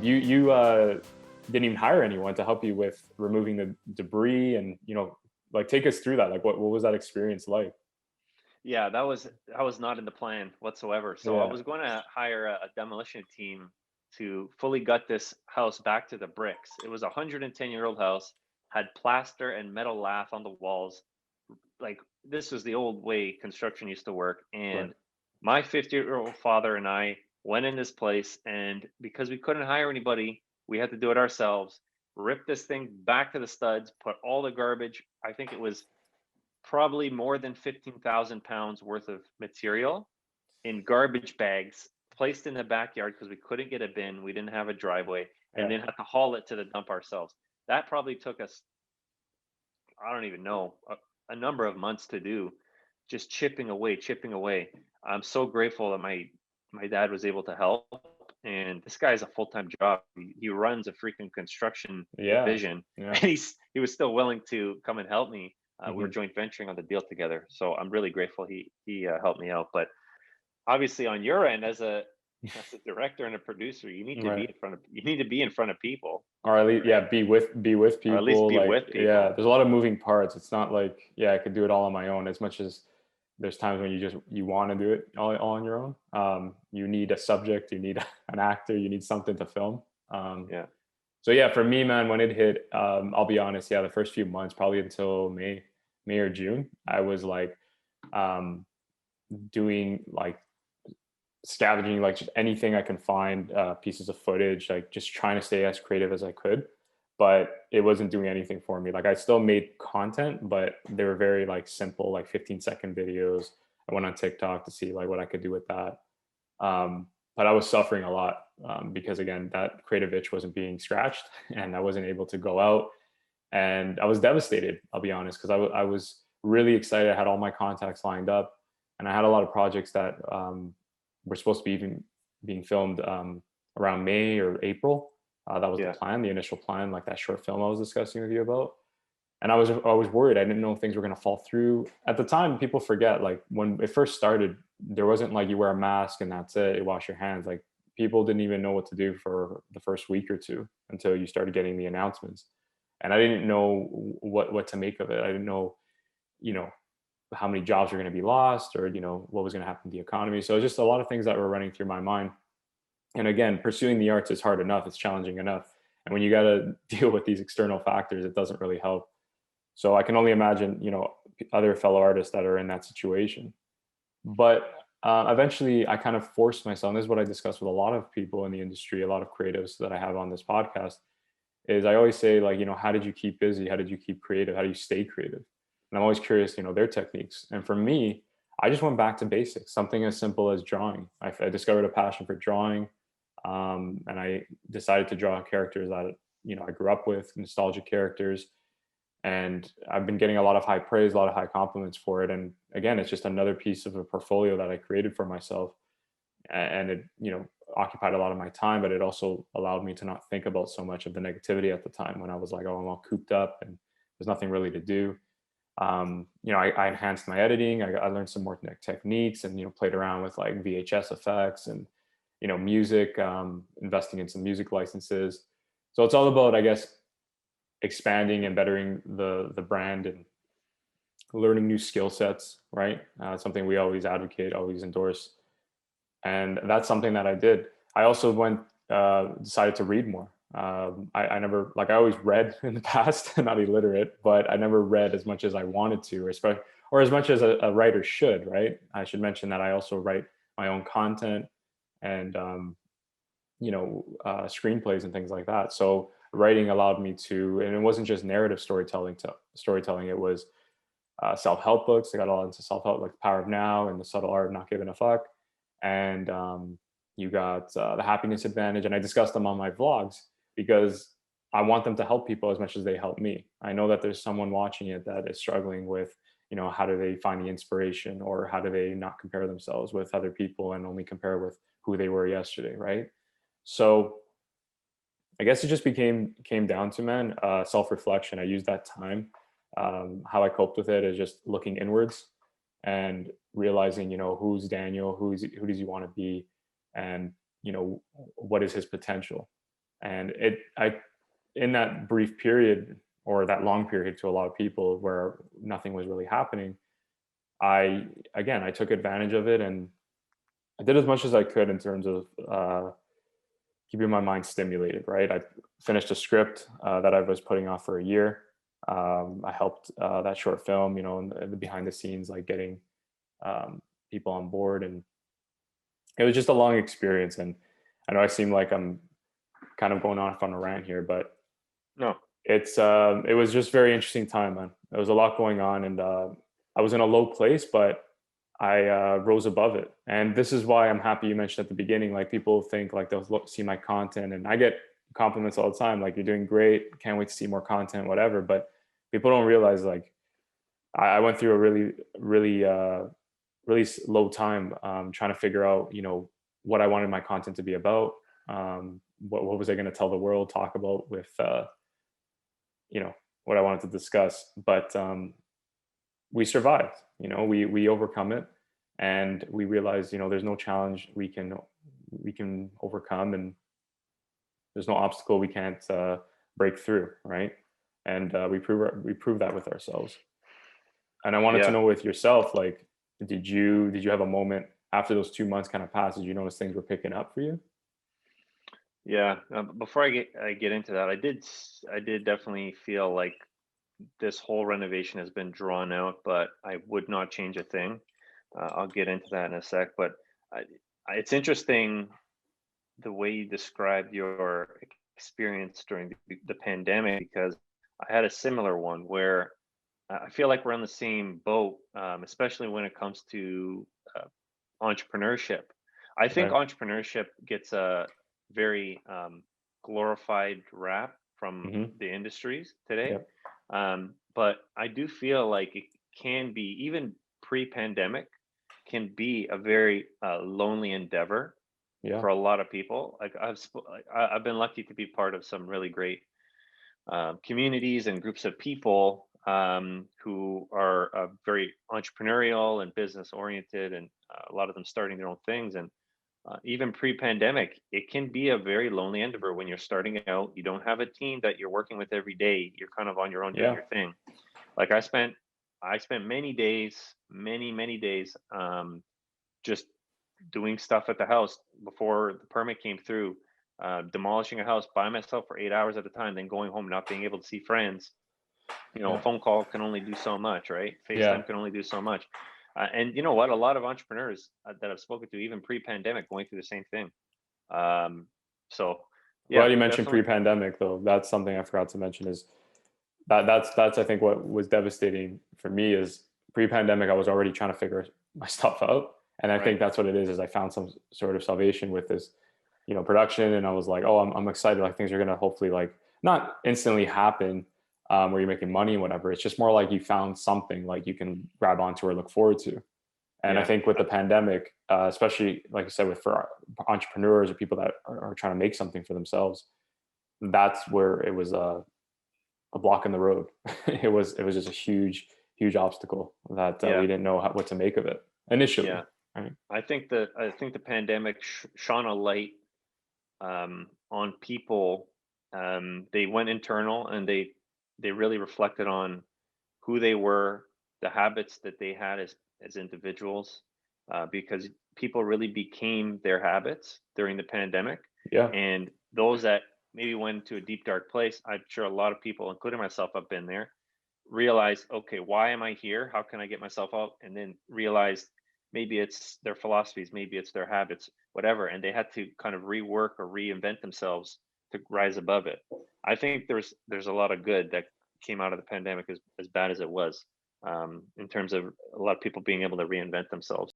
you didn't even hire anyone to help you with removing the debris, and like take us through that. Like what was that experience like? Yeah, that was not in the plan whatsoever. So I Yeah, was going to hire a demolition team to fully gut this house back to the bricks. It was a 110-year-old house, had plaster and metal lath on the walls. Like this was the old way construction used to work. right. And my 50-year-old father and I went in this place, and because we couldn't hire anybody, we had to do it ourselves. Rip this thing back to the studs, put all the garbage. I think it was probably more than 15,000 pounds worth of material in garbage bags placed in the backyard because we couldn't get a bin, we didn't have a driveway, and Yeah, then had to haul it to the dump ourselves. That probably took us, I don't even know, a number of months to do, just chipping away, chipping away. I'm so grateful that my dad was able to help. And this guy has a full-time job. He runs a freaking construction yeah, division, yeah. and he was still willing to come and help me. We were Hmm. joint venturing on the deal together, so I'm really grateful he helped me out. But obviously, on your end, as a director and a producer, Right. you need to be in front of people, Or at least, yeah, right? be with Or at least people. be Like, with yeah, people. there's a lot of moving parts. It's not like, yeah, I could do it all on my own. As much as there's times when you want to do it all on your own. You need a subject, you need an actor, you need something to film. Um, Yeah, so yeah, for me, man, when it hit, I'll be honest, yeah, the first few months, probably until May or June, I was like, um, doing like scavenging, like just anything I can find, pieces of footage, like just trying to stay as creative as I could. But it wasn't doing anything for me. Like I still made content, but they were very like simple, like 15-second videos. I went on TikTok to see like what I could do with that. But I was suffering a lot, because again, that creative itch wasn't being scratched, and I wasn't able to go out. And I was devastated. I'll be honest, because I was really excited. I had all my contacts lined up, and I had a lot of projects that, were supposed to be even being filmed, around May or April. That was the yeah, plan, the initial plan, like that short film I was discussing with you about. And I was worried. I didn't know if things were going to fall through. At the time, people forget, like when it first started, there wasn't like you wear a mask and that's it, you wash your hands. Like people didn't even know what to do for the first week or two until you started getting the announcements. And I didn't know what to make of it. I didn't know, you know, how many jobs were going to be lost, or what was going to happen to the economy. So just a lot of things that were running through my mind. And again, pursuing the arts is hard enough, it's challenging enough, and when you got to deal with these external factors, it doesn't really help. So I can only imagine, other fellow artists that are in that situation. But eventually, I kind of forced myself. And this is what I discuss with a lot of people in the industry, a lot of creatives that I have on this podcast. Is I always say, like, how did you keep busy? How did you keep creative? How do you stay creative? And I'm always curious, their techniques. And for me, I just went back to basics, something as simple as drawing. I discovered a passion for drawing, and I decided to draw characters that I grew up with, nostalgic characters, and I've been getting a lot of high praise, a lot of high compliments for it. And again, it's just another piece of a portfolio that I created for myself, and it occupied a lot of my time, but it also allowed me to not think about so much of the negativity at the time when I was like, oh, I'm all cooped up and there's nothing really to do. I enhanced my editing. I learned some more techniques, and played around with like VHS effects and music, investing in some music licenses. So it's all about, I guess, expanding and bettering the brand, and learning new skill sets, right? Something we always advocate, always endorse, and that's something that I did. I also decided to read more. I never, like, I always read in the past, not illiterate, but I never read as much as I wanted to, or as much as a writer should, right? I should mention that I also write my own content, and screenplays and things like that. So writing allowed me to, and it wasn't just narrative storytelling. It was self-help books. I got all into self-help, like The Power of Now and The Subtle Art of Not Giving a Fuck. And you got The Happiness Advantage. And I discussed them on my vlogs because I want them to help people as much as they help me. I know that there's someone watching it that is struggling with, how do they find the inspiration, or how do they not compare themselves with other people and only compare with who they were yesterday, right? So I guess it just came down to, man, self-reflection. I used that time. How I coped with it is just looking inwards and realizing, who's Daniel, who does he want to be, and what is his potential. And in that brief period, or that long period to a lot of people where nothing was really happening, I took advantage of it, and I did as much as I could in terms of keeping my mind stimulated. Right, I finished a script that I was putting off for a year. I helped that short film, in the behind the scenes, like getting people on board, and it was just a long experience. And I know I seem like I'm kind of going off on a rant here, but No. it was just very interesting time, man. There was a lot going on, and I was in a low place, but I rose above it. And this is why I'm happy you mentioned at the beginning, like people think like they'll see my content, and I get compliments all the time, like you're doing great, can't wait to see more content, whatever. But people don't realize, like, I went through a really low time, trying to figure out, what I wanted my content to be about. What was I going to tell the world, talk about with, what I wanted to discuss. But we survived. We overcome it, and we realized, there's no challenge we can overcome, and there's no obstacle we can't break through, right? And we prove that with ourselves. And I wanted to Yeah. know with yourself, like, did you have a moment after those 2 months kind of passed? Did you notice things were picking up for you? Yeah. Before I get into that, I did definitely feel like this whole renovation has been drawn out, but I would not change a thing. I'll get into that in a sec, but I, it's interesting the way you described your experience during the pandemic, because I had a similar one where I feel like we're on the same boat, especially when it comes to uh, entrepreneurship. I think Right. entrepreneurship gets a very glorified rap from Hmm. the industries today. Yep. But I do feel like it can be, even pre-pandemic, can be a very lonely endeavor Yeah. for a lot of people. Like I've been lucky to be part of some really great communities and groups of people who are very entrepreneurial and business oriented, and a lot of them starting their own things. And even pre-pandemic, it can be a very lonely endeavor when you're starting out. You don't have a team that you're working with every day. You're kind of on your own doing Yeah. your thing. Like I spent many days, many days, just doing stuff at the house before the permit came through, demolishing a house by myself for 8 hours at a time, then going home, not being able to see friends. A Yeah. phone call can only do so much, right? Yeah. FaceTime can only do so much. And you know what? A lot of entrepreneurs that I've spoken to, even pre-pandemic, going through the same thing. Um, so, Well, yeah, you mentioned definitely. pre-pandemic, though. That's something I forgot to mention, is that's I think what was devastating for me is pre-pandemic I was already trying to figure my stuff out. And I Right. think that's what it is I found some sort of salvation with this, production. And I was like, oh, I'm excited. Like things are gonna hopefully, like, not instantly happen, where you're making money and whatever. It's just more like you found something like you can grab onto or look forward to. And I Yeah. think with the pandemic, especially like I said, with for entrepreneurs or people that are trying to make something for themselves, that's where it was a block in the road. It was just a huge obstacle that we Yeah. didn't know what to make of it initially. Yeah. Right? I think the pandemic shone a light on people. They went internal, and they really reflected on who they were, the habits that they had as individuals, because people really became their habits during the pandemic. Yeah. And those that maybe went to a deep dark place, I'm sure a lot of people, including myself, have been there, realize, okay, why am I here? How can I get myself out? And then realize maybe it's their philosophies, maybe it's their habits, whatever. And they had to kind of rework or reinvent themselves to rise above it. I think there's a lot of good that came out of the pandemic, as bad as it was, in terms of a lot of people being able to reinvent themselves.